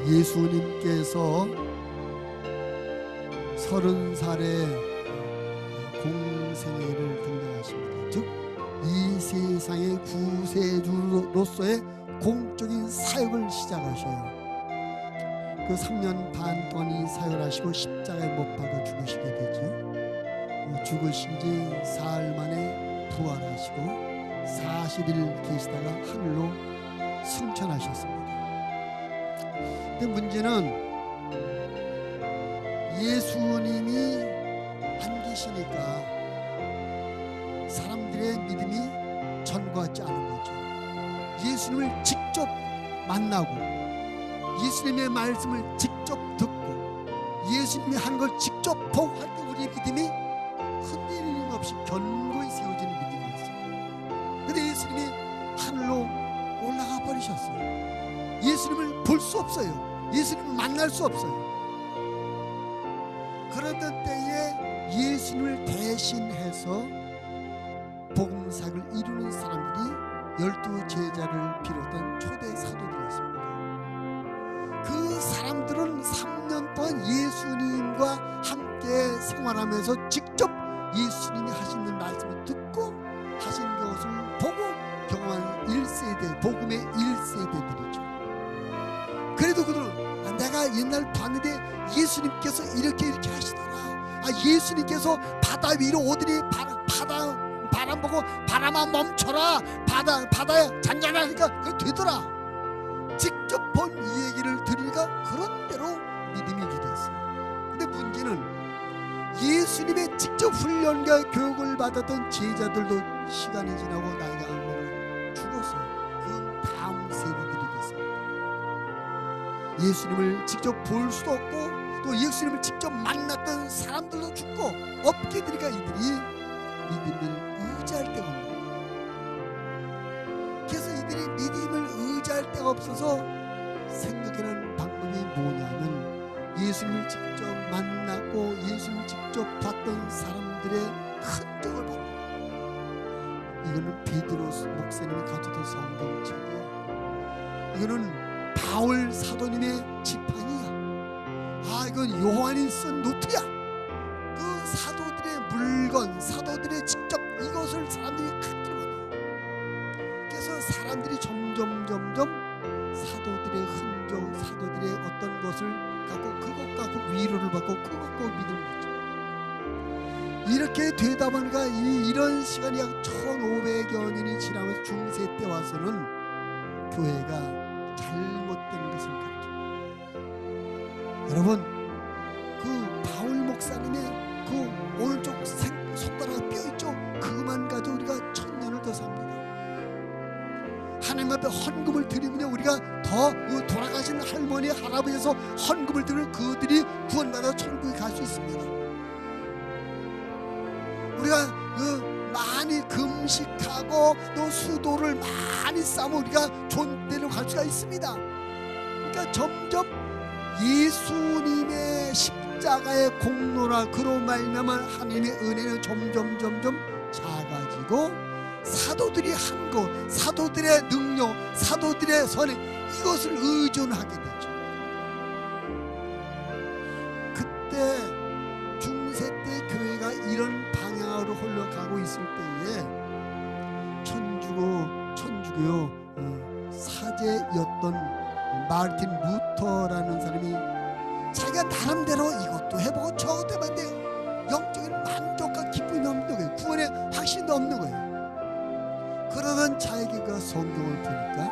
예수님께서 30살에 공생애를 등장하십니다. 즉 이 세상의 구세주로서의 공적인 사역을 시작하셔요. 그 3년 반 동안 이 사역을 하시고 십자가에 못 박아 죽으시게 되죠. 죽으신 지 사흘 만에 부활하시고 40일 계시다가 하늘로 승천하셨습니다. 근데 문제는 예수님이 안 계시니까 사람들의 믿음이 전과하지 않은 거죠. 예수님을 직접 만나고 예수님의 말씀을 직접 듣고 예수님이 한 걸 직접 보고 할 때 우리의 믿음이 흔들림 없이 견고히 세워지는 믿음이었어요. 그런데 예수님이 하늘로 올라가 버리셨어요. 예수님을 볼 수 없어요. 예수님을 만날 수 없어요. 그러던 때에 예수님을 대신해서 복음사역을 이루는 사람들이 12 제자를 비롯한 초대 사도들이었습니다. 그 사람들은 3년 동안 예수님과 함께 생활하면서 직접 예수님이 하시는 말씀을 듣고 하신 것을 보고 경험한 1세대, 복음의 1세대들이죠. 그래도 그들은 내가 옛날 봤는데 예수님께서 이렇게 하시더라. 예수님께서 바다 위로 오더니 바람 보고 바람아 멈춰라. 바다에 잔잔하니까 그게 되더라. 직접 본 이 얘기를 들으니까 그런 대로 믿음이 유대했어요. 근데 문제는 예수님의 직접 훈련과 교육을 받았던 제자들도 시간이 지나고 나이가 먹어 죽었어요. 그 다음 세대들이 됐습니다. 예수님을 직접 볼 수도 없고 또 예수님을 직접 만났던 사람들도 죽고 없게 되니까 이들이 믿음을 의지할 데가 없는 거예요. 그래서 이들이 믿음을 의지할 데가 없어서 생각하는 방법이 뭐냐면 예수님을 직접 만나고 예수님을 직접 봤던 사람들의 흔적을 보는 거예요. 이거는 베드로스 목사님이 가져온 성경책이에요. 이거는 바울 사도님의 지팡이야. 이건 요한이 쓴 노트야. 그 사도들의 물건, 사도들의 직접 이것을 사람들이 갖기로 원해요. 그래서 사람들이 점점 사도들의 흔적, 사도들의 어떤 것을 갖고 그것 갖고 위로를 받고 그것 갖고 믿음을 갖죠. 이렇게 되다 보니까 이런 시간이 약 1500여 년이 지나면서 중세 때 와서는 교회가 잘못된 것을 가르쳐요. 여러분, 그 바울 목사님의 그 오른쪽 손가락 뼈 있죠? 그것만 가지고 우리가 1000년을 더 삽니다. 하나님 앞에 헌금을 드리면 우리가 더 돌아가신 할머니 할아버지에서 헌금을 드리면 그들이 구원받아 천국에 갈 수 있습니다. 우리가 많이 금식하고 또 수도를 많이 쌓으면 우리가 좋은 데로 갈 수가 있습니다. 그러니까 점점 예수님의 십자가의 공로라 그로 말미암아 하나님의 은혜는 점점 작아지고 사도들이 한 것, 사도들의 능력, 사도들의 선행 이것을 의존하게 되죠. 그때 중세 때 교회가 이런 방향으로 흘러가고 있을 때에 천주교 사제였던 마르틴 루터라는 사람이 자기가 나름대로 이것도 해보고 저것도 해봤는데 영적인 만족과 기쁨이 없는 거예요. 구원의 확신도 없는 거예요. 그러던 자기가 성경을 보니까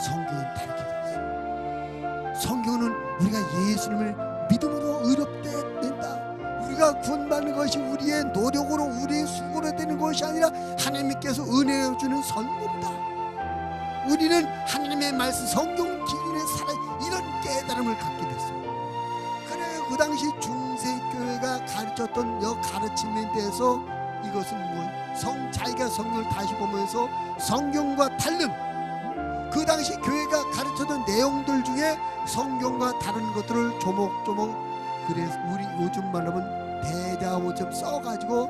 성경이 다르게 됐어요. 성경은 우리가 예수님을 믿음으로 의롭게 된다. 우리가 구원받는 것이 우리의 노력으로 우리의 수고로 되는 것이 아니라 하나님께서 은혜로 주는 선물이다. 우리는 하나님의 말씀 성경 기준에 살아 이런 깨달음을 갖게 됐어요. 그래 그 당시 중세교회가 가르쳤던 가르침에 대해서 이것은 자기가 성경을 다시 보면서 성경과 다른 그 당시 교회가 가르쳤던 내용들 중에 성경과 다른 것들을 조목조목 그래서 우리 요즘 말하면 대자보처럼 써가지고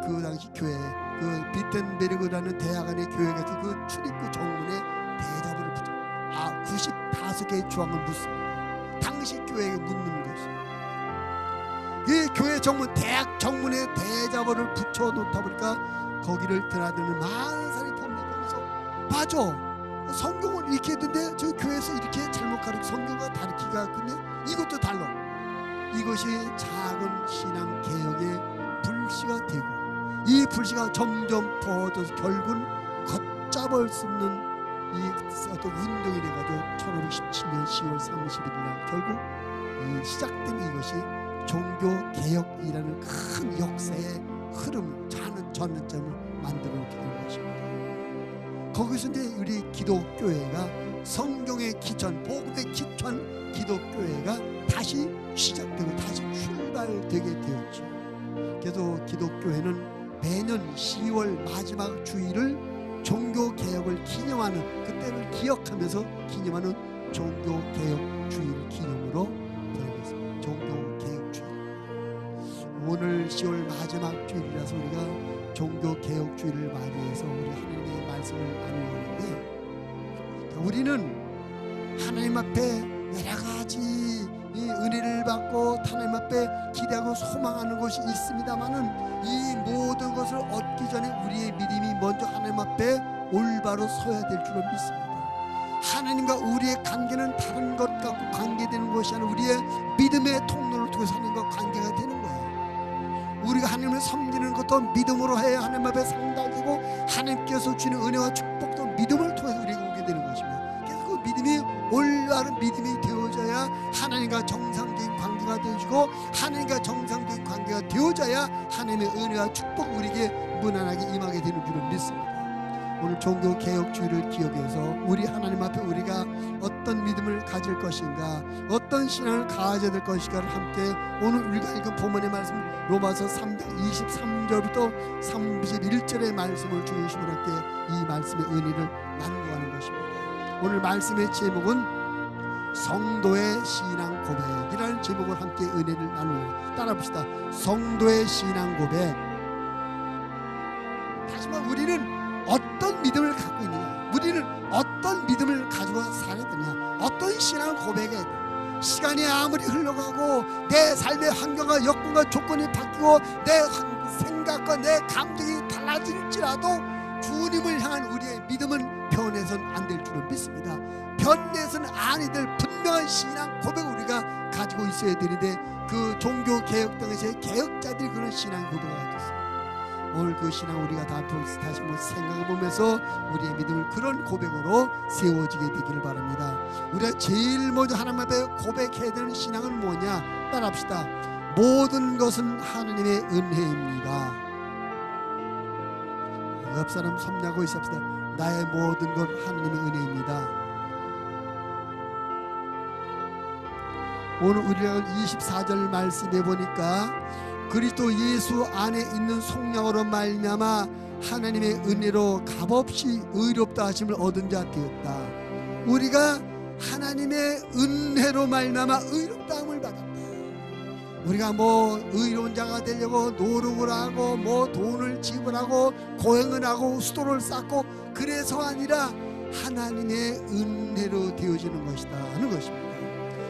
그 당시 교회 그 비텐베르그라는 대학 안에 교회가 그 출입구 정문에 대자보를 붙여 95 5개의 조항을 묻습니다. 당시 교회에게 묻는 것입니다. 이 교회 정문, 대학 정문에 대자보를 붙여놓다 보니까 거기를 드나드는 많은 사람이 보면서 맞아, 성경은 이렇게 했는데 저 교회에서 이렇게 잘못 가르쳐 성경과 다르기가 근데 이것도 달라. 이것이 작은 신앙 개혁의 불씨가 되고 이 불씨가 점점 더워져서 결국은 걷잡을 수 없는 이 어떤 운동이 돼가지고 1517년 10월 31일 날 결국 시작된 이것이 종교개혁이라는 큰 역사의 흐름을 전환점을 만들어 놓게 된 것입니다. 거기서 이제 우리 기독교회가 성경의 기천, 복음의 기천 기독교회가 다시 시작되고 다시 출발되게 되었죠. 그래서 기독교회는 매년 10월 마지막 주일을 종교개혁을 기념하는, 그때를 기억하면서 기념하는 종교개혁 주일 기념으로 되어 있습니다. 종교개혁 주일. 오늘 10월 마지막 주일이라서 우리가 종교개혁 주일을 맞이해서 우리 하나님의 말씀을 나누는데, 우리는 하나님 앞에 여러 가지 이 은혜를 받고 하나님 앞에 기대하고 소망하는 것이 있습니다만은 이 모든 것을 얻기 전에 우리의 믿음이 먼저 하나님 앞에 올바로 서야 될 줄을 믿습니다. 하나님과 우리의 관계는 다른 것 갖고 관계되는 것이 아니라 우리의 믿음의 통로를 통해서 하나님과 관계가 되는 거예요. 우리가 하나님을 섬기는 것도 믿음으로 해야 하나님 앞에 상달되고 하나님께서 주시는 은혜와 축복도 믿음을 통해서 우리가 오게 되는 것입니다. 그래서 그 믿음이 올바른 믿음이 되어져야 하나님과 정상적인 관계가 되어지고 하나님과 정상적인 관계가 되어져야 하나님의 은혜와 축복 우리에게 무난하게 임하게 되는 줄을 믿습니다. 오늘 종교개혁주의를 기억해서 우리 하나님 앞에 우리가 어떤 믿음을 가질 것인가, 어떤 신앙을 가져야 될 것인가를 함께 오늘 우리가 읽은 본문의 말씀 로마서 3장 23절부터 31절의 말씀을 주시면 함께 이 말씀의 은혜를 나누고 가는 것입니다. 오늘 말씀의 제목은 성도의 신앙 고백이라는 제목을 함께 은혜를 나누는, 따라 봅시다. 성도의 신앙 고백. 다시 말해 우리는 어떤 믿음을 갖고 있느냐, 우리는 어떤 믿음을 가지고 살아야 되냐, 어떤 신앙을 고백해야 돼. 시간이 아무리 흘러가고 내 삶의 환경과 여건과 조건이 바뀌고 내 생각과 내 감정이 달라질지라도 주님을 향한 우리의 믿음은 변해서는 안 될 줄을 믿습니다. 변해서는 아니 될 분명한 신앙 고백을 우리가 가지고 있어야 되는데, 그 종교개혁 당시에 개혁자들이 그런 신앙 고백을 가지고 있어요. 오늘 그 신앙 우리가 다시 한번 생각해 보면서 우리의 믿음을 그런 고백으로 세워지게 되기를 바랍니다. 우리가 제일 먼저 하나님 앞에 고백해야 되는 신앙은 뭐냐? 따라합시다. 모든 것은 하나님의 은혜입니다. 옆 사람 섬냐고 있읍시다. 나의 모든 것 하나님의 은혜입니다. 오늘 우리가 24절 말씀해 보니까 그리스도 예수 안에 있는 속량으로 말미암아 하나님의 은혜로 값없이 의롭다 하심을 얻은 자 되었다. 우리가 하나님의 은혜로 말미암아 의롭다함을 받았다. 우리가 뭐 의로운 자가 되려고 노력을 하고 뭐 돈을 지불하고 고행을 하고 수도를 쌓고 그래서 아니라 하나님의 은혜로 되어지는 것이다 하는 것입니다.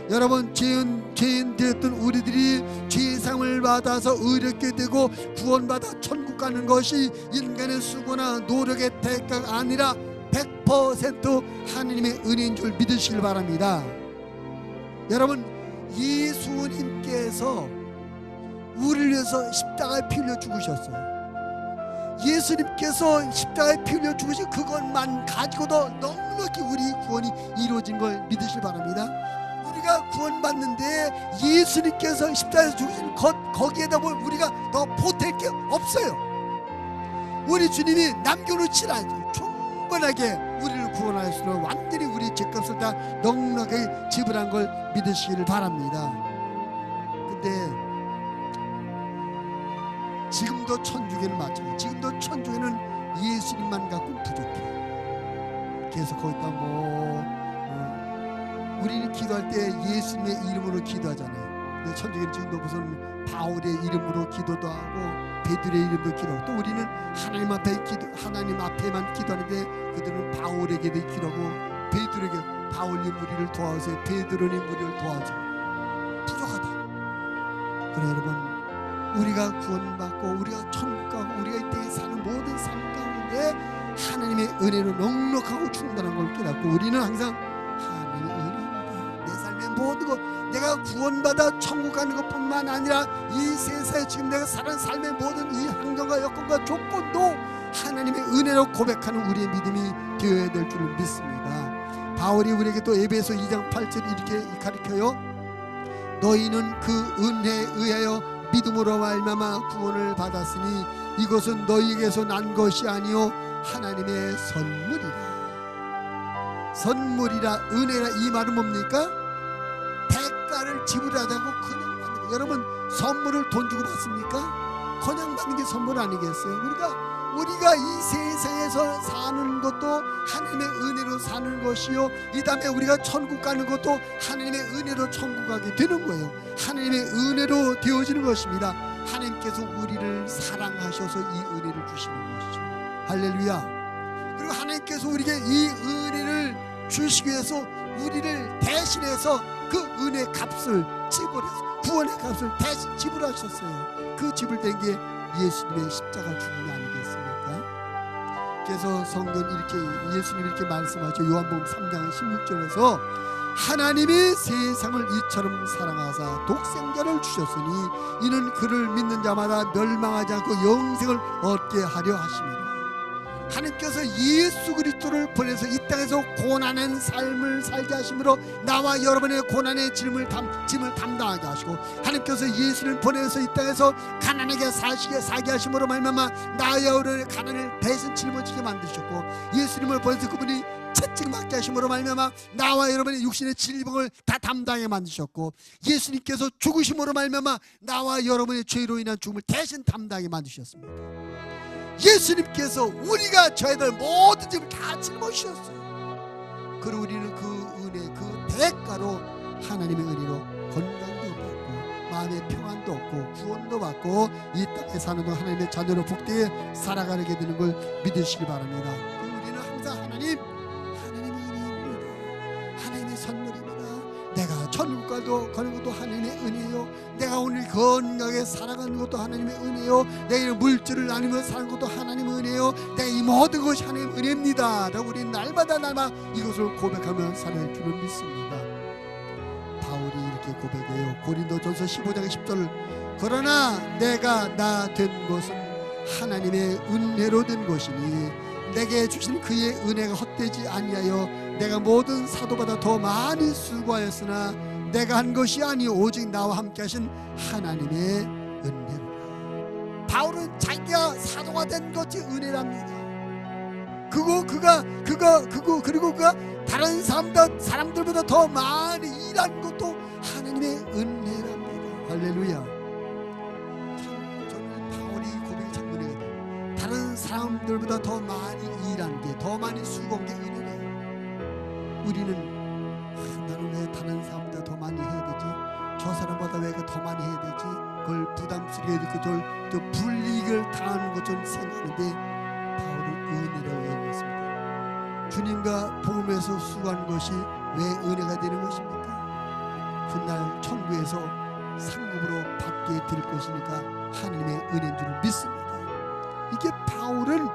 여러분, 죄인 되었던 우리들이 죄상을 받아서 의롭게 되고 구원받아 천국 가는 것이 인간의 수고나 노력의 대가가 아니라 100% 하나님의 은혜인 줄 믿으시길 바랍니다. 여러분, 예수님께서 우리를 위해서 십자가에 피 흘려 죽으셨어요. 예수님께서 십자가에 피 흘려 죽으신 그것만 가지고도 넉넉히 우리 구원이 이루어진 걸 믿으시길 바랍니다. 우리가 구원받는데 예수님께서 십자가에서 죽으신 것, 거기에다 뭘 우리가 더 보탤 게 없어요. 우리 주님이 남겨놓지 않아요. 충분하게 우리를 구원하시도록 완전히 우리 죄값을 다 넉넉하게 지불한 걸 믿으시기를 바랍니다. 근데 지금도 천주교는 마찬가지. 지금도 천주교는 예수님만 갖고는 부족해. 계속 거기다 우리는 기도할 때 예수님의 이름으로 기도하잖아요. 근데 천주교는 지금도 무슨 바울의 이름으로 기도도 하고 베드로의 이름도 기도하고, 또 우리는 하나님 앞에 하나님 앞에만 기도하는데 그들은 바울에게도 기도하고 베드로에게. 바울이 우리를 도와주세요. 베드로니 우리를 도와주세요. 부족하다. 그래 여러분, 우리가 구원받고 우리가 천국 가고 우리가 이 땅에 사는 모든 삶 가운데 하나님의 은혜로 넉넉하고 충분한 걸 깨닫고 우리는 항상 하나님의 은혜입니다. 내 삶의 모든 것, 내가 구원받아 천국 가는 것뿐만 아니라 이 세상에 지금 내가 사는 삶의 모든 이 환경과 여건과 조건도 하나님의 은혜로 고백하는 우리의 믿음이 되어야 될 줄을 믿습니다. 바울이 우리에게 또 에베소 2장 8절 이렇게 가르쳐요. 너희는 그 은혜에 의하여 믿음으로 말미암아 구원을 받았으니 이것은 너희에게서 난 것이 아니요 하나님의 선물이라. 선물이라, 은혜라, 이 말은 뭡니까? 대가를 지불하자고 그냥 받는 거. 여러분, 선물을 돈 주고 받습니까? 그냥 받는 게 선물 아니겠어요? 우리가 이 세상에서 사는 것도 하나님의 은혜로 사는 것이요, 이 다음에 우리가 천국 가는 것도 하나님의 은혜로 천국 가게 되는 거예요. 하나님의 은혜로 되어지는 것입니다. 하나님께서 우리를 사랑하셔서 이 은혜를 주시는 것이죠. 할렐루야. 그리고 하나님께서 우리에게 이 은혜를 주시기 위해서 우리를 대신해서 그 은혜 값을 지불해서 구원의 값을 대신 지불하셨어요. 그 지불된 게 예수님의 십자가 죽음이 아니겠습니까? 그래서 성경 이렇게 예수님이 이렇게 말씀하죠. 요한복음 3장 16절에서 하나님이 세상을 이처럼 사랑하사 독생자를 주셨으니 이는 그를 믿는 자마다 멸망하지 않고 영생을 얻게 하려 하심이라. 하나님께서 예수 그리스도를 보내서 이 땅에서 고난의 삶을 살게 하심으로 나와 여러분의 고난의 짐을 담당하게 하시고, 하나님께서 예수를 보내서 이 땅에서 가난하게 사게 하심으로 말미암아 나와 여러분의 가난을 대신 짊어지게 만드셨고, 예수님을 보내서 그분이 채찍 맞게 하심으로 말미암아 나와 여러분의 육신의 질병을 다 담당하게 만드셨고, 예수님께서 죽으심으로 말미암아 나와 여러분의 죄로 인한 죽음을 대신 담당하게 만드셨습니다. 예수님께서 우리가 저희들 모든 짐을 다 짊어지셨어요. 그리고 우리는 그 은혜, 그 대가로 하나님의 은혜로 건강도 받고 마음의 평안도 얻고 구원도 받고 이 땅에 사는 동안 하나님의 자녀로 복되게 살아가게 되는 걸 믿으시기 바랍니다. 우리는 항상 하나님의 은혜입니다. 하나님의 선물입니다. 내가 천국 가는 것도 하나님의 은혜요, 내가 오늘 건강하게 살아가는 것도 하나님의 은혜요, 내가 물질을 나누며 사는 것도 하나님의 은혜요, 내가 이 모든 것이 하나님의 은혜입니다 라고 우리는 날마다 이것을 고백하며 살아갈 줄을 믿습니다. 바울이 이렇게 고백해요. 고린도전서 15장 10절, 그러나 내가 나 된 것은 하나님의 은혜로 된 것이니 내게 주신 그의 은혜가 헛되지 아니하여 내가 모든 사도보다 더 많이 수고하였으나 내가 한 것이 아니 오직 나와 함께 하신 하나님의 은혜로라. 바울은 자기가 사도가 된 것이 은혜랍니다. 그리고 그가 다른 사람들보다 더 많이 일한 것도 하나님의 은혜랍니다. 할렐루야. 저는 바울이 고백이 참 은혜가 돼요. 다른 사람들보다 더 많이 일한 게, 더 많이 수고한 게 은혜래요. 우리는 나는 왜 다른 사람보다 더 많이 해야 되지? 저 사람보다 왜 더 많이 해야 되지? 그걸 부담스럽게 느끼고 저 불이익을 당하는 것처럼 생각하는데 바울은 은혜라고 얘기했습니다. 주님과 복음에서 수고하는 것이 왜 은혜가 되는 것입니까? 훗날 천국에서 상급으로 받게 될 것이니까 하나님의 은혜인 줄 믿습니다. 이게 바울은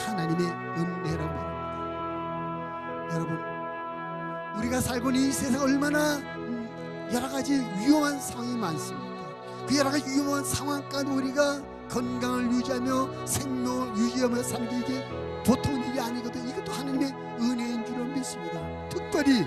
하나님의 은혜라고 말합니다. 여러분, 우리가 살고 있는 이 세상 얼마나 여러 가지 위험한 상황이 많습니다. 그 여러 가지 위험한 상황까지 우리가 건강을 유지하며 생명을 유지하며 사는 게 이게 보통 일이 아니거든요. 이것도 하나님의 은혜인 줄 믿습니다. 특별히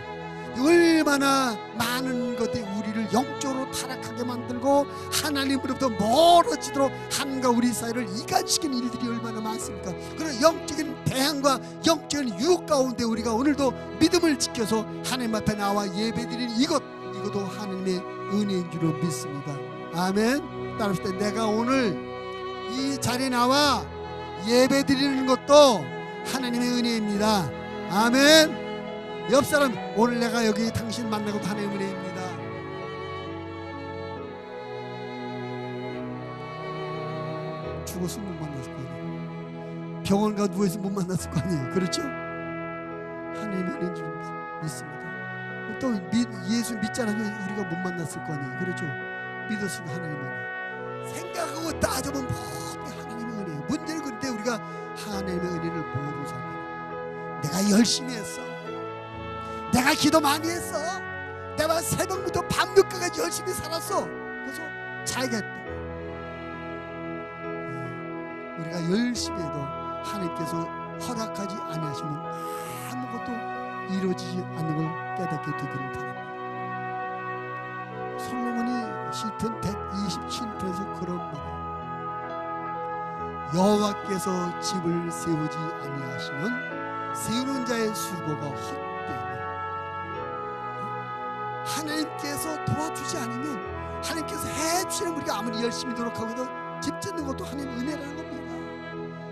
얼마나 많은 것들이 우리를 영적으로 타락하게 만들고 하나님으로부터 멀어지도록 하나님과 우리 사이를 이간시키는 일들이 얼마나 많습니까? 그런 영적인 대항과 영적인 유혹 가운데 우리가 오늘도 믿음을 지켜서 하나님 앞에 나와 예배드리는 이것도 하나님의 은혜인 줄 믿습니다. 아멘. 따라서 때 내가 오늘 이 자리에 나와 예배드리는 것도 하나님의 은혜입니다. 아멘. 옆 사람, 오늘 내가 여기 당신 만나고도 하나님의 은혜입니다. 죽었으면 못 만났을 거 아니에요. 병원 가 누워있으면 못 만났을 거 아니에요. 그렇죠? 하나님의 은혜인 줄 믿습니다. 또 예수 믿잖아요. 우리가 못 만났을 거 아니에요. 그렇죠? 믿었으니까 하나님의 은혜. 생각하고 따져보면 모든 하나님의 은혜예요. 문제는 그런데 우리가 하나님의 은혜를 모르고 살아요. 내가 열심히 했어. 내가 기도 많이 했어. 내가 새벽부터 밤늦게까지 열심히 살았어. 그래서 자기가 했다. 우리가 열심히 해도 하나님께서 허락하지 아니하시면 아무것도 이루어지지 않는 걸 깨닫게 되기를 바랍니다. 솔로몬이 시편 127편에서 그런 말, 여호와께서 집을 세우지 아니하시면 세우는 자의 수고가 헛되며, 하나님께서 도와주지 않으면, 하나님께서 해주시는 우리가 아무리 열심히 노력하고도 집 짓는 것도 하나님 은혜라는 겁니다.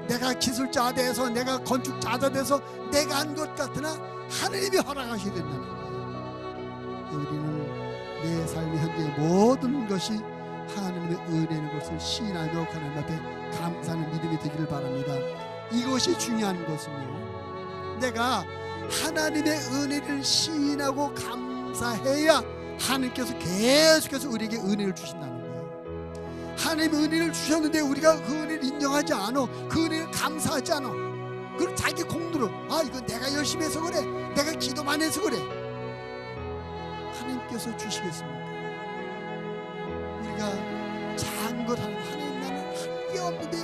내가 기술자가 돼서, 내가 건축자가 돼서 내가 한 것 같으나 하나님이 허락하셔야 된다는 거예요. 우리는 내 삶의 현재 모든 것이 하나님의 은혜인 것을 시인하며 하나님 앞에 감사하는 믿음이 되기를 바랍니다. 이것이 중요한 것은요, 내가 하나님의 은혜를 시인하고 감사해야 하나님께서 계속해서 우리에게 은혜를 주신다는 거예요. 하나님의 은혜를 주셨는데 우리가 그 은혜를 인정하지 않아, 그 은혜를 감사하지 않아, 그리고 자기 공로로 이거 내가 열심히 해서 그래, 내가 기도 많이 해서 그래. 하나님께서 주시겠습니다. 우리가 작은 것 하나님, 나는 한 게 없는데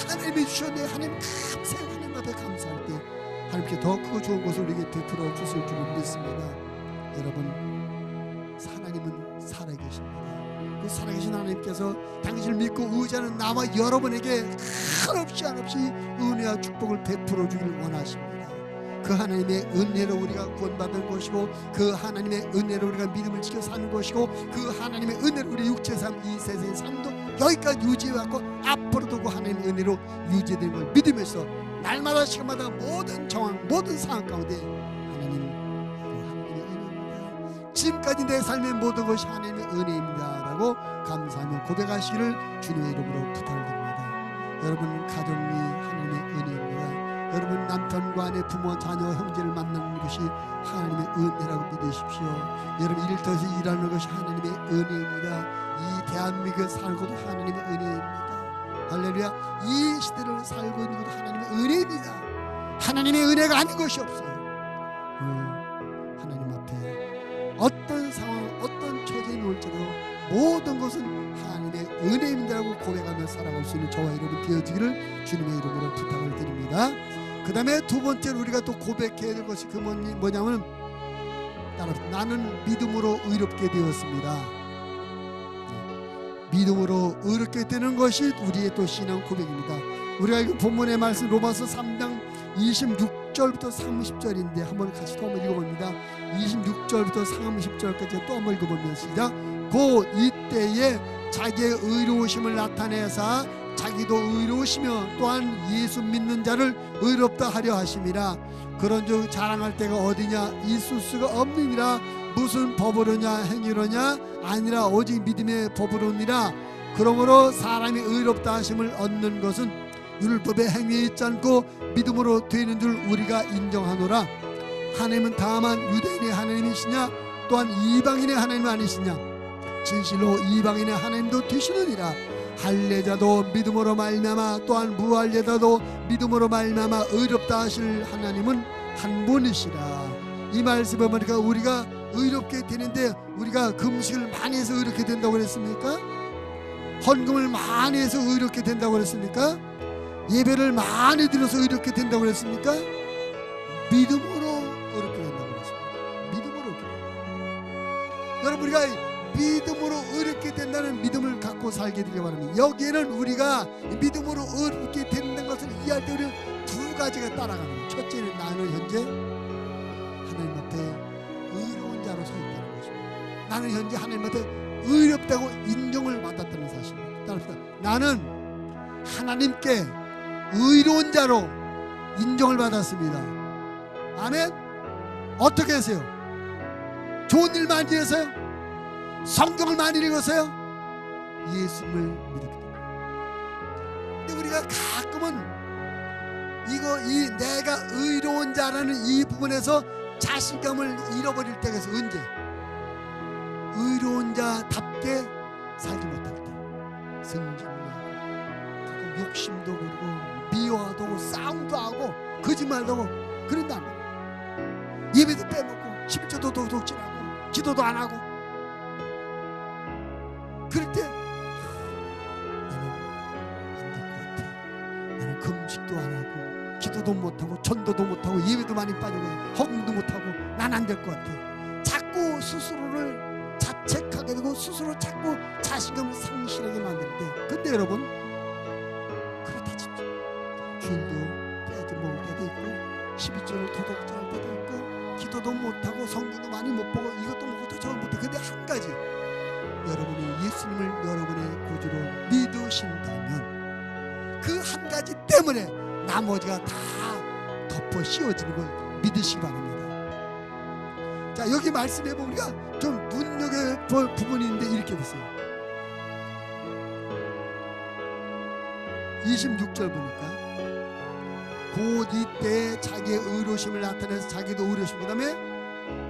하나님이 주셨네, 하나님 감사해, 하나님 앞에 감사할 때 하나님께 더 크고 좋은 것을 우리에게 베풀어 주실 줄 믿습니다. 여러분, 하나님은 살아계십니다. 그 살아계신 하나님께서 당신을 믿고 의지하는 나와 여러분에게 한없이 은혜와 축복을 베풀어 주기를 원하십니다. 그 하나님의 은혜로 우리가 구원받은 것이고, 그 하나님의 은혜로 우리가 믿음을 지켜 사는 것이고, 그 하나님의 은혜로 우리 육체의 삶, 이 세상의 삶도 여기까지 유지해왔고 앞으로도 그 하나님의 은혜로 유지되는 걸 믿으면서 날마다 시간마다 모든 정황, 모든 상황 가운데 하나님의 은혜입니다. 지금까지 내 삶의 모든 것이 하나님의 은혜입니다 라고 감사하며 고백하시기를 주님의 이름으로 부탁드립니다. 여러분 가정이 하나님의 은혜입니다. 여러분 남편과 아내, 부모, 자녀, 형제를 만나는 것이 하나님의 은혜라고 믿으십시오. 여러분 일터에서 일하는 것이 하나님의 은혜입니다. 이 대한민국에 살고도 하나님의 은혜입니다. 할렐루야. 이 시대를 살고 있는 것도 하나님의 은혜입니다. 하나님의 은혜가 아닌 것이 없어요. 하나님 앞에 어떤 상황, 어떤 처지에 놓을지라도 모든 것은 하나님의 은혜입니다라고 고백하며 살아갈 수 있는 저와 여러분 되어지기를 주님의 이름으로 부탁을 드립니다. 그 다음에 두 번째로 우리가 또 고백해야 될 것이 뭐냐면, 나는 믿음으로 의롭게 되었습니다. 믿음으로 의롭게 되는 것이 우리의 또 신앙 고백입니다. 우리가 이 본문의 말씀 로마서 3장 26절부터 30절인데 한번 같이 또 한번 읽어봅니다. 26절부터 30절까지 또 한번 읽어보면 시작. 곧 이때에 자기의 의로우심을 나타내사 자기도 의로우시며 또한 예수 믿는 자를 의롭다 하려 하심이라. 그런즉 자랑할 때가 어디냐, 있을 수가 없느니라. 무슨 법으로냐, 행위로냐, 아니라 오직 믿음의 법으로니라. 그러므로 사람이 의롭다 하심을 얻는 것은 율법의 행위에 있지 않고 믿음으로 되는 줄 우리가 인정하노라. 하나님은 다만 유대인의 하나님이시냐, 또한 이방인의 하나님 아니시냐. 진실로 이방인의 하나님도 되시느니라. 할례자도 믿음으로 말미암아, 또한 무할례자도 믿음으로 말미암아 의롭다 하실 하나님은 한 분이시라. 이 말씀을 보니까 우리가 의롭게 되는데, 우리가 금식을 많이 해서 의롭게 된다고 그랬습니까? 헌금을 많이 해서 의롭게 된다고 그랬습니까? 예배를 많이 드려서 의롭게 된다고 그랬습니까? 믿음으로 의롭게 된다고 그랬습니다. 믿음으로 의롭게 된다. 여러분, 우리가 믿음으로 의롭게 된다는 믿음을 갖고 살게 되기 바랍니다. 여기에는 우리가 믿음으로 의롭게 된다는 것을 이해할 때 우리는 두 가지가 따라가는 거예요. 첫째는 나는 현재 하나님 앞에 의로운 자로 서 있다는 것입니다. 나는 현재 하나님 앞에 의롭다고 인정을 받았다는 사실입니다. 따라서 나는 하나님께 의로운 자로 인정을 받았습니다. 아멘. 어떻게 하세요? 좋은 일 많이 해서요? 성경을 많이 읽어서요? 예수님을 믿었기 때문에. 근데 우리가 가끔은 이 내가 의로운 자라는 이 부분에서 자신감을 잃어버릴 때가 있어. 언제? 의로운 자답게 살지 못할 때. 승진을 하고 욕심도 부리고 미워도 하고 싸움도 하고 거짓말도 하고 그런다는 거야. 예배도 빼먹고 11조도 도둑질하고 기도도 안 하고. 그럴 때 나는 안 될 것 같아. 나는 금식도 안 하고 기도도 못하고 전도도 못하고 예배도 많이 빠지고 헌금도 못하고 난 안 될 것 같아. 자꾸 스스로를 자책하게 되고 스스로 자꾸 자신감을 상실하게 만드는데, 근데 여러분 그렇다 칩시다. 주일도 빼지 먹을 때도 있고 12조를 도둑질할 때도 있고 기도도 못하고 성경도 많이 못 보고 이것도 못하고 저것도 못해. 근데 한 가지, 여러분이 예수님을 여러분의 구주로 믿으신다면 그 한 가지 때문에 나머지가 다 덮어 씌워지는 걸 믿으시기 바랍니다. 자, 여기 말씀해 보면 우리가 좀 눈여겨볼 부분이 있는데 이렇게 됐어요. 26절 보니까 곧 이때 자기의 의로심을 나타내서 자기도 의로심, 그 다음에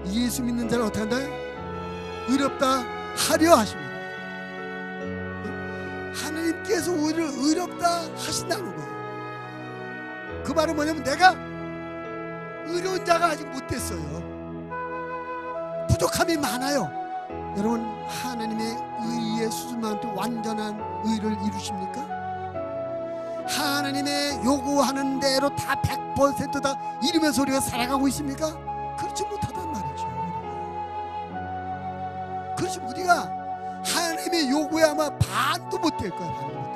예수 믿는 자를 어떻게 한다? 의롭다 하려 하십니다. 하나님께서 우리를 의롭다 하신다는 거예요. 그 말은 뭐냐면 내가 의로운 자가 아직 못 됐어요. 부족함이 많아요. 여러분, 하나님의 의의 수준만큼 완전한 의를 이루십니까? 하나님의 요구하는 대로 다 100%다 이루면서 우리가 살아가고 있습니까? 그렇지 못하단 말이죠. 그렇지, 우리가 하나님의 요구에 아마 반도 못 될 거야. 반도 못 될 거야.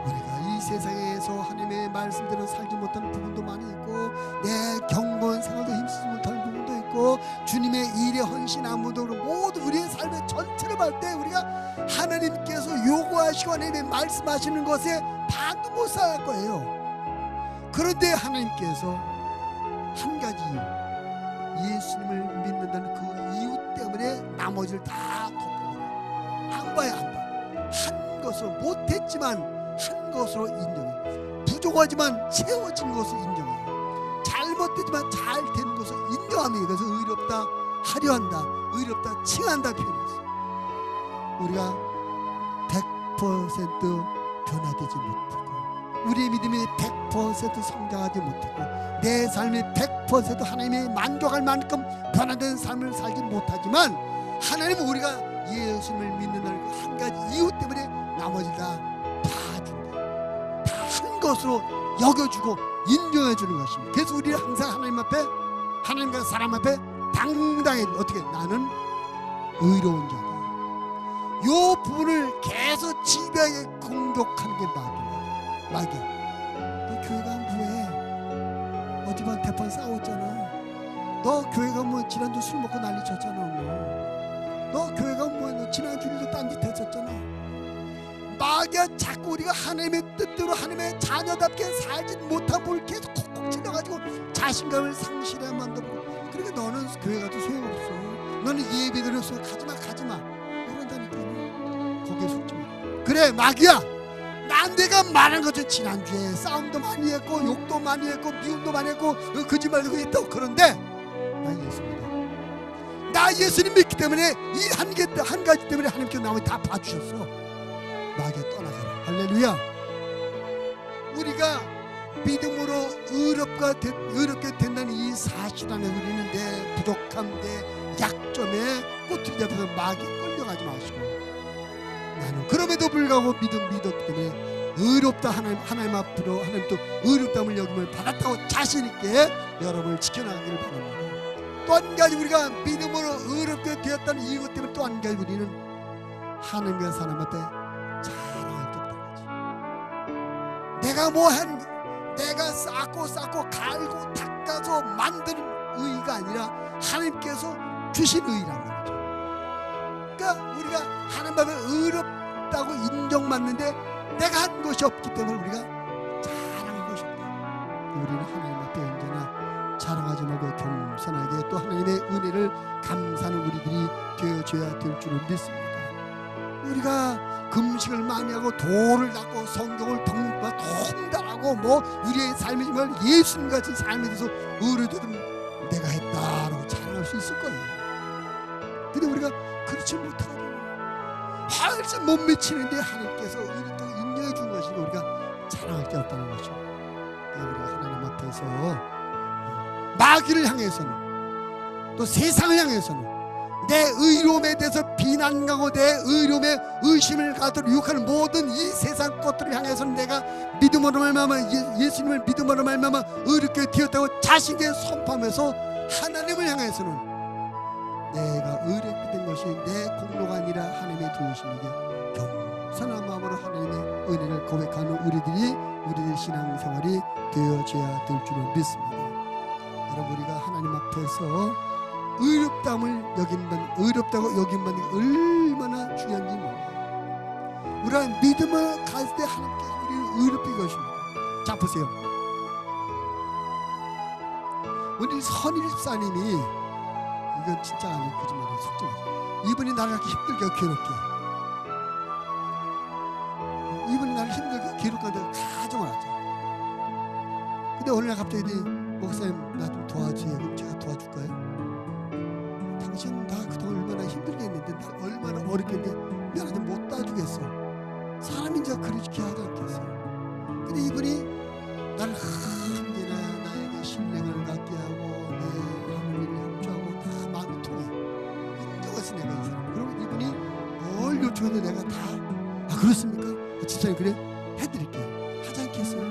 우리가 이 세상에서 하나님의 말씀대로 살지 못하는 부분도 많이 있고, 내 경건 생활도 힘쓰지 못하는 부분도 있고, 주님의 일에 헌신함으로 모두 우리의 삶의 전체를 볼 때 우리가 하나님께서 요구하시고 하나님의 말씀하시는 것에 반도 못 살 거예요. 그런데 하나님께서 한 가지 이유, 예수님을 믿는다는 그 이유 때문에 나머지를 다 덮어버려요. 안 봐야 안 봐. 한 것으로, 못했지만 한 것으로 인정해. 부족하지만 채워진 것을 인정해. 잘못되지만 잘 된 것을 인정합니다. 그래서 의롭다 하려 한다, 의롭다 칭한다 표현했어요. 우리가 100% 변화되지 못하고 우리의 믿음이 100% 성장하지 못하고 내 삶이 100% 하나님이 만족할 만큼 변화된 삶을 살지 못하지만, 하나님은 우리가 예수님을 믿는다는 그 한 가지 이유 때문에 나머지 다 준다. 다 한 것으로 여겨주고 인정해 주는 것입니다. 그래서 우리는 항상 하나님 앞에, 하나님과 사람 앞에 당당히, 어떻게, 나는 의로운 자다. 요 부분을 계속 집요하게 공격하는 게 마귀야. 너 교회 가면 뭐해? 어디만 대판 싸웠잖아. 너 교회 가면 지난주 술 먹고 난리 쳤잖아. 너 교회 가면 너 지난주에도 딴짓 했었잖아. 마귀야, 자꾸 우리가 하나님의 뜻대로 하나님의 자녀답게 살지 못한 걸 계속 콕콕 찔러가지고 자신감을 상실해 만들고, 그러니까 너는 교회 가도 소용없어. 너는 예배 드렸어. 가지마. 이런다니까. 거기에 속지 마. 그래, 마귀야, 난 내가 말한 것처럼 지난주에 싸움도 많이 했고 욕도 많이 했고 미움도 많이 했고 거짓말도 했다고. 그런데 나 예수 믿어. 나 예수님 믿기 때문에 이 한 가지 때문에 하나님께서 나를 다 봐주셨어. 마귀야, 떠나가라. 할렐루야. 우리가 믿음으로 의롭게 된다는 이 사실 안에 우리는 내 부족함, 내 약점에 꼬투리 잡혀서 마귀에 끌려가지 마시고, 나는 그럼에도 불구하고 믿었기 때문에 의롭다, 하나님 앞으로 하나님도 의롭다함을 여김을 받았다고 자신있게 여러분을 지켜나가기를 바랍니다. 또 한 가지, 우리가 믿음으로 의롭게 되었다는 이유 때문에 또 한 가지 우리는 하나님과 사람 앞에 자랑할 게 없다는 거지. 내가 쌓고 갈고 닦아서 만드는 의의가 아니라 하나님께서 주신 의의란 말이죠. 그러니까 우리가 하나님 앞에 의롭다고 인정받는데 내가 한 것이 없기 때문에 우리가 자랑할 것이 없다. 우리는 하나님 앞에 언제나 자랑하지 말고 겸손하게 또 하나님의 은혜를 감사하는 우리들이 되어줘야 될 줄을 믿습니다. 우리가 금식을 많이 하고 도를 닦고 성경을 통달하고 뭐 우리의 삶이 정말 예수님 같은 삶에 대해서 의뢰되면 내가 했다라고 자랑할 수 있을 거예요. 근데 우리가 그렇지 못하고 훨씬 못 미치는데 하나님께서 우리를 또 인정해 준 것이니 우리가 자랑할 게 없다는 것이죠. 우리가 하나님 앞에서 마귀를 향해서는 또 세상을 향해서는 내 의로움에 대해서 비난하고 내 의로움에 의심을 갖도록 유혹하는 모든 이 세상 것들을 향해서는 내가 믿음으로 말미암아 예수님을 믿음으로 말미암아 의롭게 되었다고 자신에게 선포하면서 하나님을 향해서는 내가 의롭게 된 것이 내 공로가 아니라 하나님의 도우심에게 겸손한 마음으로 하나님의 은혜를 고백하는 우리들의 신앙생활이 되어져야 될 줄을 믿습니다. 여러분, 우리가 하나님 앞에서 의롭다고 여김받는 게 얼마나 중요한지 몰라요. 우리가 믿음을 가질 때 하나님께서 우리를 의롭게 하십니다. 자, 보세요. 우리 선일 집사님이, 이건 진짜 아니에요, 거짓말이에요, 속정이에요. 이분이 나를 이렇게 힘들게 괴롭게, 이분이 나를 힘들게 괴롭게 하는데 가정을 하죠. 근데 어느 날 갑자기 목사님 나 좀 도와주세요. 그럼 제가 도와줄까요? 당신 나 그동안 얼마나 힘들게 했는데, 나 얼마나 어렵게 했는데 미안한데 못 따주겠어. 사람인자 그렇게 하지 않겠어요. 근데 이분이 나를 언제나 나에게 신뢰를 갖게 하고 내 하나님을 협조하고 다 마음이 통해. 인정해서 내가 이 사람. 그러면 이분이 뭘 요청해도 내가 다 그렇습니까? 집사님 그래? 해드릴게요. 하지 않겠어요?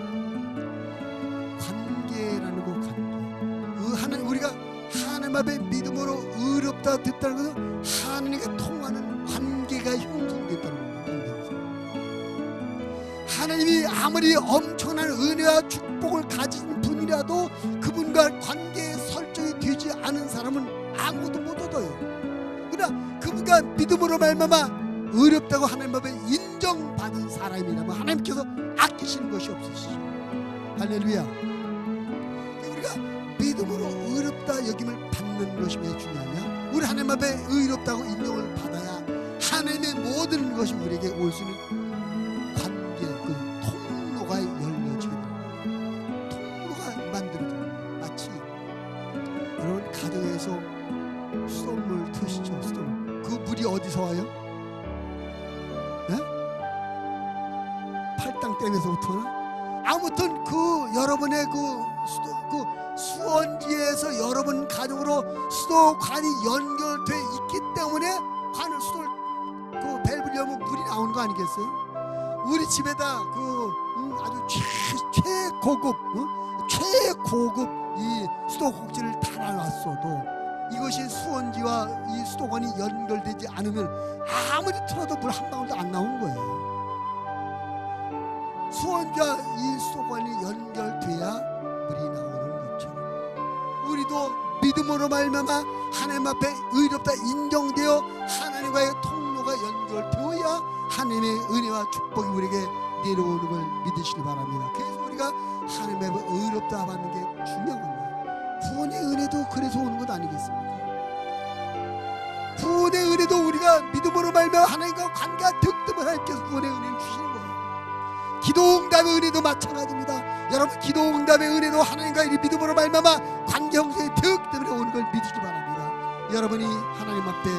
관계라는 거, 관계. 하나님, 우리가 하나님 앞에 믿음으로 의롭다 됐다는 것은 하나님과 통하는 관계가 형성됐다는 겁니다. 하나님이 아무리 엄청난 은혜와 축복을 가진 분이라도 그분과 관계 설정이 되지 않은 사람은 아무것도 못 얻어요. 그러나 그분과 믿음으로 말미암아 의롭다고 하나님 앞에 인정받은 사람이라면 하나님께서 아끼시는 것이 없으시죠. 할렐루야. 우리가 믿음으로 의롭다 여김을 받는 것이 왜 중요하냐? 우리 하나님 앞에 의롭다고 인정을 받아야 하나님의 모든 것이 우리에게 올 수 있는 관계, 그 통로가 열려지게 됩니다. 통로가 만들어져요. 마치 여러분 가정에서 수돗물 트시죠. 수돗물. 그 물이 어디서 와요? 네? 팔당댐에서부터 나? 아무튼 그 여러분의 수원지에서 여러분 가정으로 수도관이 연결돼 있기 때문에 관을 수도를 그 밸브를 열면 물이 나오는 거 아니겠어요? 우리 집에다 아주 최고급 이 수도꼭지를 달아놨어도 이것이 수원지와 이 수도관이 연결되지 않으면 아무리 틀어도 물 한 방울도 안 나오는 거예요. 수원과 이 수도관이 연결돼야 물이 나오는 것처럼 우리도 믿음으로 말미암아 하나님 앞에 의롭다 인정되어 하나님과의 통로가 연결되어야 하나님의 은혜와 축복이 우리에게 내려오는 걸 믿으시기 바랍니다. 그래서 우리가 하나님 앞에 의롭다 받는 게 중요한 겁니다. 구원의 은혜도 그래서 오는 것 아니겠습니까? 구원의 은혜도 우리가 믿음으로 말미암아 하나님과 관계가 득템을 하나님께서 구원의 은혜를 주시는 거예요. 기도응답의 은혜도 마찬가지입니다. 여러분, 기도응답의 은혜도 하나님과 이 믿음으로 말미암아 관계 형성이 득템으로 오는 걸 믿으시기 바랍니다. 여러분이 하나님 앞에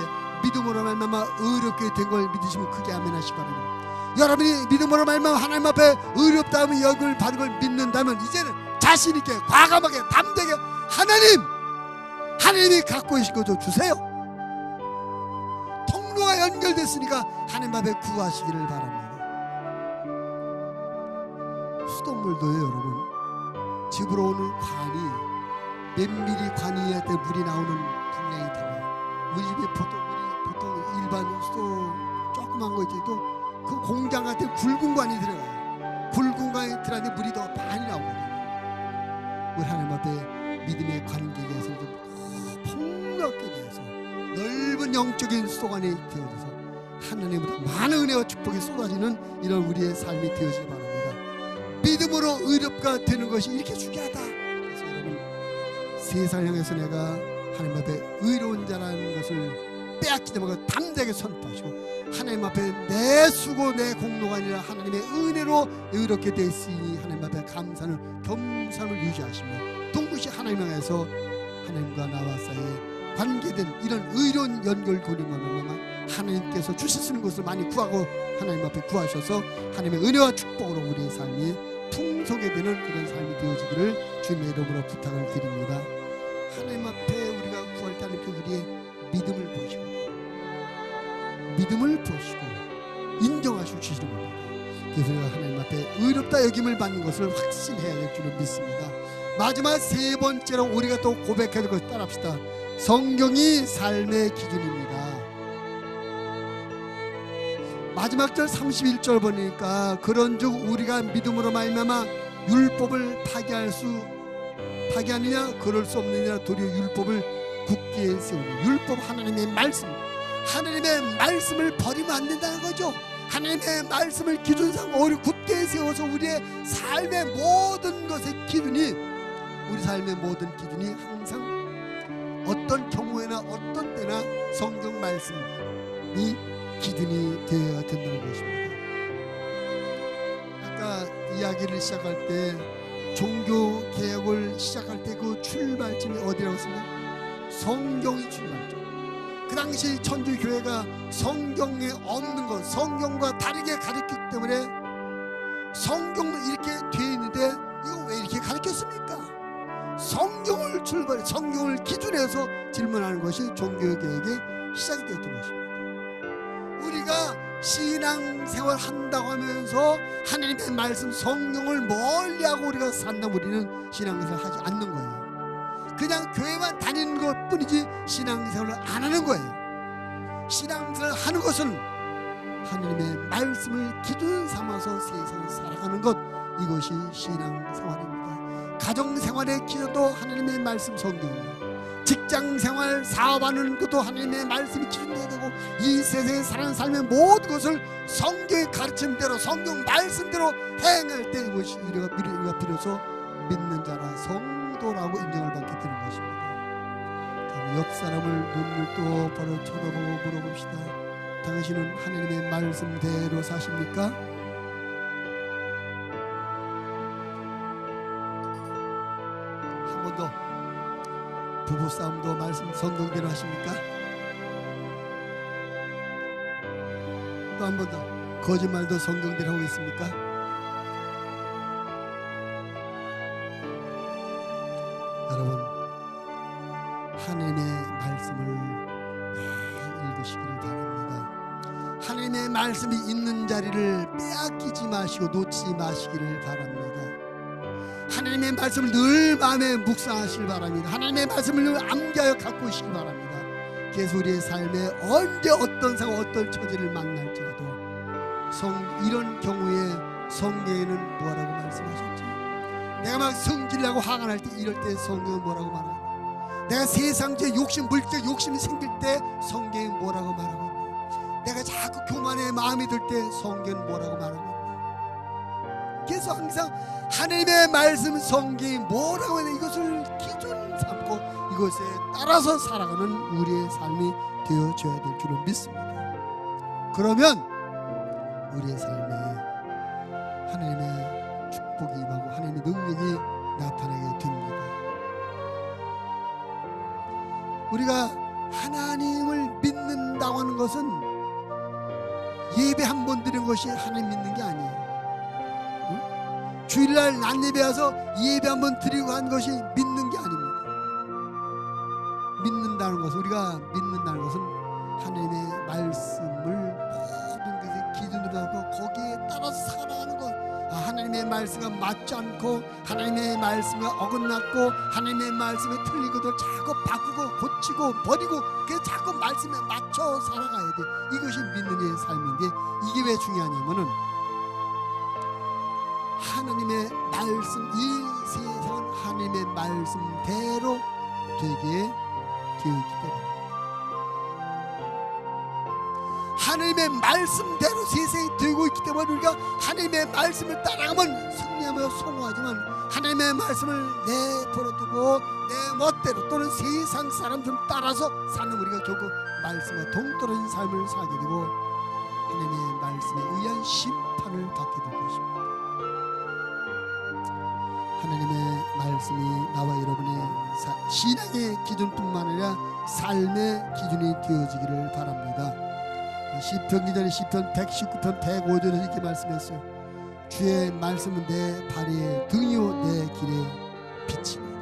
믿음으로 말미암아 의롭게 된 걸 믿으시면 크게 아멘 하시기 바랍니다. 여러분이 믿음으로 말미암아 하나님 앞에 의롭다면 여김을 받은 걸 믿는다면 이제는 자신 있게 과감하게 담대하게 하나님이 갖고 계신 거 좀 주세요. 통로가 연결됐으니까 하나님 앞에 구하시기를 바랍니다. 수돗물도요, 여러분, 집으로 오는 관이 몇 미리 관이어야 때 물이 나오는 분량이 달라요. 우리 집에 보통 일반 수도 조그만 거 있지, 또 그 공장 같은 굵은 관이 들어가요. 굵은 관이 들어가는데 물이 더 많이 나오거든요. 우리 하나님 앞에 믿음의 관계에서 좀 폭넓게 되어서 넓은 영적인 수도관이 되어져서 하나님으로부터 많은 은혜와 축복이 쏟아지는 이런 우리의 삶이 되어지기 바랍니다. 믿음으로 의롭가 되는 것이 이렇게 중요하다. 그래서 여러분, 세상을 향해서 내가 하나님 앞에 의로운 자라는 것을 빼앗기지 말고 담대하게 선포하시고 하나님 앞에 내 수고 내 공로가 아니라 하나님의 은혜로 의롭게 되었으니 하나님 앞에 감사를 겸손을 유지하시며 동시에 하나님 향해서 하나님과 나와 사이에 관계된 이런 의로운 연결 고리만으로만 하나님께서 주실 수 있는 것을 많이 구하고 하나님 앞에 구하셔서 하나님의 은혜와 축복으로 우리의 삶이 풍성하게 되는 그런 삶이 되어지기를 주님의 이름으로 부탁을 드립니다. 하나님 앞에 우리가 구할 때 하나님께 우리의 믿음을 보시고 인정하시고 주시는 겁니다. 그래서 우리가 하나님 앞에 의롭다 여김을 받는 것을 확신해야 될 줄을 믿습니다. 마지막 세 번째로 우리가 또 고백해야 될 것을 따라합시다. 성경이 삶의 기준입니다. 마지막 절 31절 보니까 그런즉 우리가 믿음으로 말미암아 율법을 파기하느냐 그럴 수 없느냐 도리어 율법을 굳게 세우니 율법 하나님의 말씀을 버리면 안 된다는 거죠. 하나님의 말씀을 기준 삼고 우리 굳게 세워서 우리의 삶의 모든 것의 기준이 우리 삶의 모든 기준이 항상 어떤 경우에나 어떤 때나 성경 말씀이 기준이 되어야 된다는 것입니다. 아까 이야기를 시작할 때 종교 개혁을 시작할 때 그 출발점이 어디라고 했습니까? 성경이 출발점. 그 당시 천주교회가 성경에 없는 것, 성경과 다르게 가르쳤기 때문에 성경은 이렇게 되어 있는데 이거 왜 이렇게 가르쳤습니까? 성경을 기준해서 질문하는 것이 종교개혁의 시작이 되었던 것입니다. 우리가 신앙생활 한다고 하면서 하나님의 말씀 성경을 멀리하고 우리가 산다면 우리는 신앙생활 하지 않는 거예요. 그냥 교회만 다니는 것 뿐이지 신앙생활을 안 하는 거예요. 신앙생활을 하는 것은 하나님의 말씀을 기준 삼아서 세상을 살아가는 것, 이것이 신앙생활입니다. 가정생활의 기준도 하나님의 말씀 성경이에요. 직장생활 사업하는 것도 하나님의 말씀이 기준돼야 되고 이 세상에 사는 삶의 모든 것을 성경의 가르침대로 성경 말씀대로 행할 때 이것이 우리가 비로소 믿는 자라 성도라고 인정을 받게 되는 것입니다. 옆 사람을 눈을 또 바로 쳐다보고 물어봅시다. 당신은 하나님의 말씀대로 사십니까? 한 번 더. 부부싸움도 말씀 성경대로 하십니까? 또 한 번 더. 거짓말도 성경대로 하고 있습니까? 여러분, 하나님의 말씀을 매일 읽으시기를 바랍니다. 하나님의 말씀이 있는 자리를 빼앗기지 마시고 놓치지 마시기를 바랍니다. 하나님의 말씀을 늘 마음에 묵상하시길 바랍니다. 하나님의 말씀을 늘 암기하여 갖고 오시기 바랍니다. 그래서 우리의 삶에 언제 어떤 상황 어떤 처지를 만날지라도 이런 경우에 성경에는 뭐라고 말씀하셨지? 내가 막 성질나고 화가 날 때 이럴 때 성경은 뭐라고 말하나? 내가 세상적 욕심 물질 욕심이 생길 때 성경이 뭐라고 말하고 있나? 내가 자꾸 교만의 마음이 들 때 성경은 뭐라고 말하고 있나? 그래서 항상 하나님의 말씀 성경이 뭐라고 하냐 이것을 기준 삼고 이것에 따라서 살아가는 우리의 삶이 되어져야 될 줄을 믿습니다. 그러면 우리의 삶에 하나님의 축복이 임하고 하나님의 능력이 나타나게 됩니다. 우리가 하나님을 믿는다고 하는 것은 예배 한 번 드리는 것이 하나님 믿는 게 아니에요. 주일날 난예배 와서 예배 한번 드리고 한 것이 믿는 게 아닙니다. 믿는다는 것은 우리가 믿는다는 것은 하나님의 말씀을 모든 것의 기준으로 하고 거기에 따라서 살아가는 것. 하나님의 말씀과 맞지 않고 하나님의 말씀과 어긋났고 하나님의 말씀에 틀린 것을 자꾸 바꾸고 고치고 버리고 그래서 자꾸 말씀에 맞춰 살아가야 돼. 이것이 믿는 이의 삶인데 이게 왜 중요하냐면은 하나님의 말씀, 이 세상은 하나님의 말씀대로 되게 되어 있기 때문에 하나님의 말씀대로 세상이 되고 있기 때문에 우리가 하나님의 말씀을 따라가면 승리하며 성공하지만 하나님의 말씀을 내버려두고 내 멋대로 또는 세상 사람 좀 따라서 사는 우리가 결국 말씀과 동떨어진 삶을 살게 되고 하나님의 말씀에 의한 심판을 받게 될 것입니다. 하나님의 말씀이 나와 여러분의 신앙의 기준뿐만 아니라 삶의 기준이 되어지기를 바랍니다. 시편 기자는 시편 119편 105절에서 이렇게 말씀했어요. 주의 말씀은 내 발의 등이요 내 길의 빛입니다.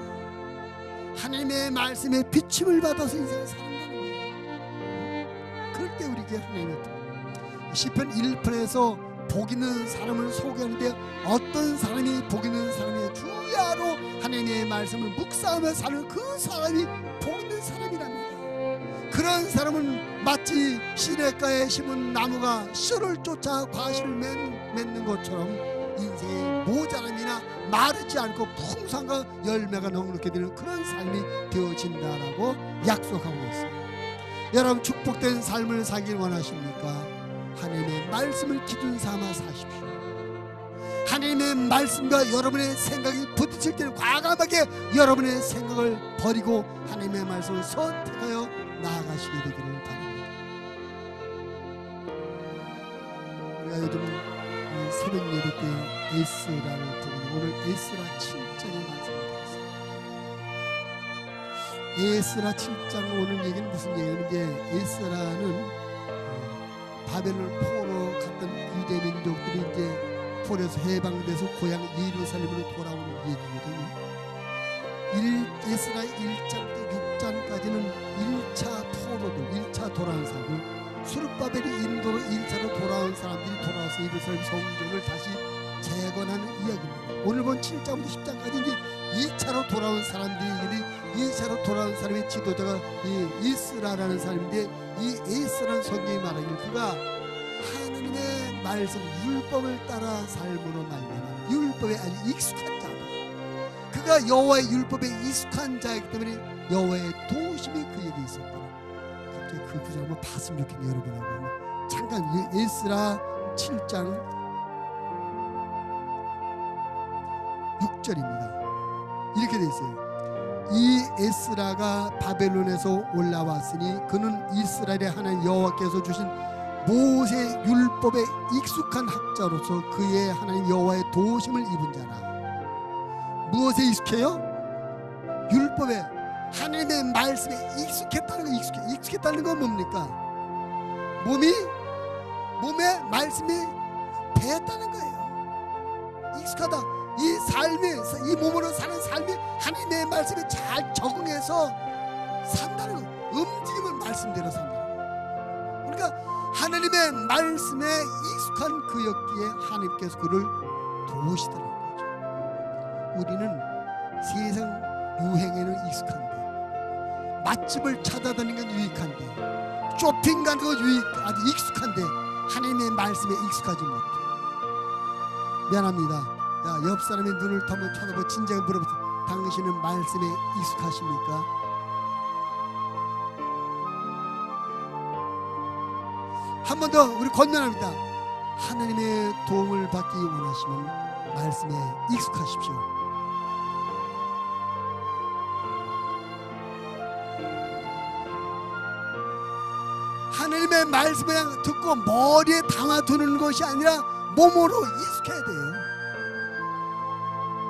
하나님의 말씀에 비침을 받아서 인생을 산다는 거예요. 그럴 때 우리에게 하나님의 시편 1편에서 복 있는 사람을 소개하는데 어떤 사람이 복 있는 사람이에요? 주야로 하나님의 말씀을 묵상하며 사는 그 사람이 복 있는 사람이랍니다. 그런 사람은 마치 시냇가에 심은 나무가 씨를 쫓아 과실을 맺는 것처럼 인생의 모자람이나 마르지 않고 풍성과 열매가 넉넉히 되는 그런 삶이 되어진다라고 약속하고 있습니다. 여러분 축복된 삶을 살길 원하십니까? 하나님의 말씀을 기준 삼아 사십시오. 하나님의 말씀과 여러분의 생각이 부딪힐 때는 과감하게 여러분의 생각을 버리고 하나님의 말씀을 선택하여 나아가시게 되기를 바랍니다. 우리가 요즘 새벽 예배 때 에스라를 보고 오늘 에스라 7장의 말씀을 받았습니다. 에스라 7장 오늘 얘기는 무슨 얘기냐면 에스라는 바벨론 포로 갔던 유대 민족들이 이제 포로에서 해방돼서 고향 예루살렘으로 돌아오는 얘기거든요. 에스라 1장부터 6장까지는 1차 포로들, 1차 돌아온 사람들, 수르바벨이 인도로 1차로 돌아온 사람들이 돌아와서 예루살렘 성전을 다시 재건하는 이야기입니다. 오늘 본 7장부터 10장까지 이제 2차로 돌아온 사람들이 2차로 돌아온 사람의 지도자가 에스라라는 사람인데 이 에스라는 성경이 말하기를 그가 하나님의 말씀 율법을 따라 삶으로 말미암아 율법에 아주 익숙한 자다. 그가 여호와의 율법에 익숙한 자이기 때문에 여호와의 도심이 그에게 있었다. 갑자기 그 구절 한번 봤으면 좋겠네요, 여러분하고. 잠깐 에스라 7장 6절입니다. 이렇게 돼 있어요. 이 에스라가 바벨론에서 올라왔으니 그는 이스라엘의 하나님 여호와께서 주신 모세 율법에 익숙한 학자로서 그의 하나님 여호와의 도심을 입은 자라. 무엇에 익숙해요? 율법에 하나님의 말씀에 익숙했다는 거. 익숙했다는 건 뭡니까? 몸에 말씀이 배했다는 거예요. 익숙하다. 이 삶이 이 몸으로 사는 삶이 하나님의 말씀에 잘 적응해서 산다는 거. 움직임을 말씀대로 산다는 거. 그러니까 하나님의 말씀에 익숙한 그였기에 하나님께서 그를 도우시더라는 거죠. 우리는 세상 유행에는 익숙한데, 맛집을 찾아다니는 건 유익한데, 쇼핑 가는 건 아주 익숙한데 하나님의 말씀에 익숙하지 못해. 미안합니다. 야, 옆 사람의 눈을 한번 쳐다보고 진작에 물어보세요. 당신은 말씀에 익숙하십니까? 한 번 더 우리 권면합니다. 하나님의 도움을 받기 원하시면 말씀에 익숙하십시오. 하나님의 말씀을 그냥 듣고 머리에 담아두는 것이 아니라 몸으로 익숙해야 돼요.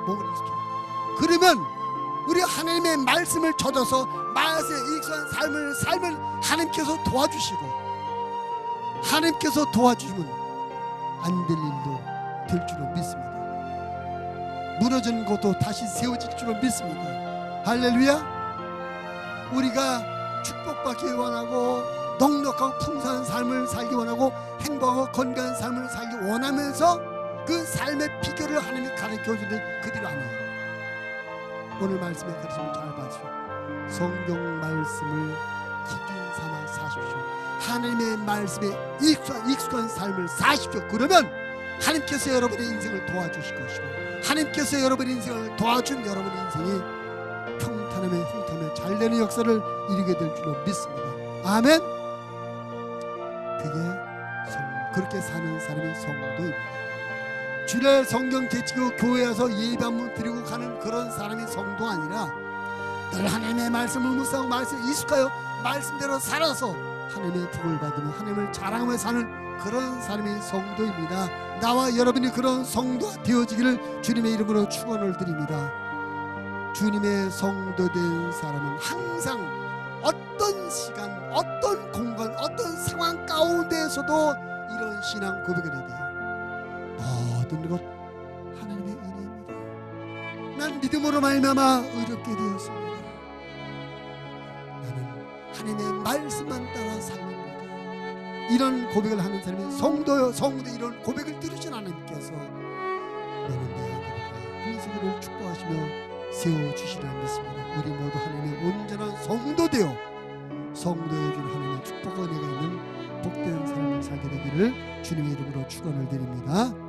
몸으로 익숙해요. 그러면 우리 하나님의 말씀을 젖어서 말씀에 익숙한 삶을 하나님께서 도와주시고, 하나님께서 도와주시면 안 될 일도 될 줄로 믿습니다. 무너진 것도 다시 세워질 줄로 믿습니다. 할렐루야. 우리가 축복받기 원하고 넉넉하고 풍성한 삶을 살기 원하고 행복하고 건강한 삶을 살기 원하면서 그 삶의 비결을 하나님이 가르쳐주는 그대로 안 해요. 오늘 말씀의 가르침을 잘 봐주십시오. 성경 말씀을 기준 삼아 사십시오. 하나님의 말씀에 익숙한 삶을 사십시오. 그러면 하나님께서 여러분의 인생을 도와주실 것이고, 하나님께서 여러분의 인생을 도와준 여러분의 인생이 평탄하며 흥탄하며 잘되는 역사를 이루게 될 줄로 믿습니다. 아멘. 그게 그렇게 사는 사람이 성도입니다. 주일 성경 제치고 교회 와서 예배 한번 드리고 가는 그런 사람이 성도 아니라 늘 하나님의 말씀을 묵상하고 말씀에 익숙하여 말씀대로 살아서 하나님의 복을 받으며 하나님을 자랑하며 사는 그런 사람이 성도입니다. 나와 여러분이 그런 성도가 되어지기를 주님의 이름으로 축원을 드립니다. 주님의 성도된 사람은 항상 어떤 시간, 어떤 공간, 어떤 상황 가운데에서도 이런 신앙 고백을 해야 돼요. 모든 것 하나님의 은혜입니다. 난 믿음으로 말미암아 의롭게 되었습니다. 나는 하나님의 말씀만 따라 살립니다. 이런 고백을 하는 사람이 성도요. 성도 이런 고백을 들으신 하나님께서 너는 내 아들이다 은혜를 축복하시며 세워주시리라 믿습니다. 우리 모두 하나님의 온전한 성도 되어 성도에 준 하나님의 축복과 은혜가 있는 복된 삶을 살게 되기를 주님의 이름으로 축원을 드립니다.